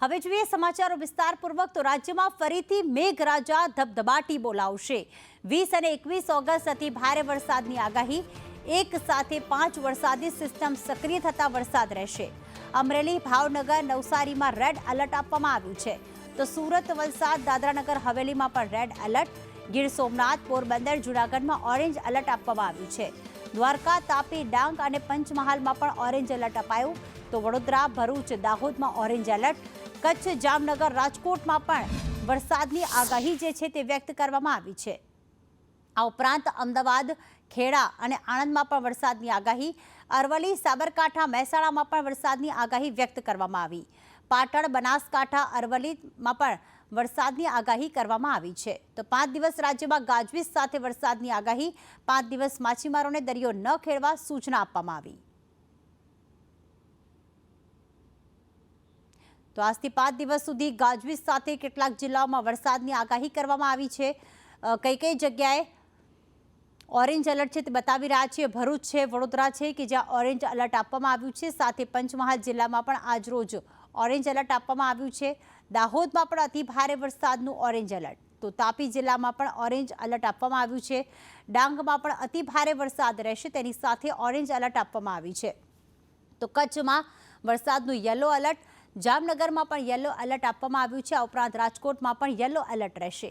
હવે જોઈએ સમાચારો વિસ્તારપૂર્વક તો રાજ્યમાં ફરીથી મેઘરાજા ધબધબાટી બોલાવશે 20 અને 21 ઓગસ્ટ અતિ ભારે વરસાદની આગાહી એક સાથે 5 વરસાદી સિસ્ટમ સક્રિય થતા વરસાદ રહેશે અમરેલી ભાવનગર નવસારીમાં રેડ એલર્ટ આપવામાં આવ્યું છે તો સુરત વલસાડ દાદરાનગર હવેલીમાં પણ રેડ એલર્ટ ગીર સોમનાથ પોરબંદર જૂનાગઢમાં ઓરેન્જ એલર્ટ આપવામાં આવ્યું છે દ્વારકા તાપી ડાંગ અને પંચમહાલમાં પણ ઓરેન્જ એલર્ટ અપાયું તો વડોદરા ભરૂચ દાહોદમાં ઓરેન્જ એલર્ટ કચ્છ જામનગર રાજકોટમાં પણ વરસાદની આગાહી જે છે તે વ્યક્ત કરવામાં આવી છે આ ઉપરાંત અમદાવાદ ખેડા અને આણંદમાં પણ વરસાદની આગાહી અરવલ્લી સાબરકાંઠા મહેસાણામાં પણ વરસાદની આગાહી વ્યક્ત કરવામાં આવી પાટણ બનાસકાંઠા અરવલ્લીમાં પણ વરસાદની આગાહી કરવામાં આવી છે તો 5 દિવસ રાજ્યમાં ગાજવીજ સાથે વરસાદની આગાહી 5 દિવસ માછીમારોને દરિયો ન ખેડવા સૂચના આપવામાં આવી તો આજથી 5 દિવસ સુધી ગાજવીજ સાથે કેટલાક જિલ્લાઓમાં વરસાદની આગાહી કરવામાં આવી છે કઈ જગ્યાએ ઓરેન્જ એલર્ટ છે તે બતાવી રહ્યા છીએ ભરૂચ છે વડોદરા છે કે જ્યાં ઓરેન્જ એલર્ટ આપવામાં આવ્યું છે સાથે પંચમહાલ જિલ્લામાં પણ આજરોજ ઓરેન્જ એલર્ટ આપવામાં આવ્યું છે દાહોદમાં પણ અતિ ભારે વરસાદનું ઓરેન્જ એલર્ટ તો તાપી જિલ્લામાં પણ ઓરેન્જ એલર્ટ આપવામાં આવ્યું છે ડાંગમાં પણ અતિ ભારે વરસાદ રહેશે તેની સાથે ઓરેન્જ એલર્ટ આપવામાં આવ્યું છે તો કચ્છમાં વરસાદનું યલો એલર્ટ જામનગરમાં પણ યલો એલર્ટ આપવામાં આવ્યું છે આ ઉપરાંત રાજકોટમાં પણ યલો એલર્ટ રહેશે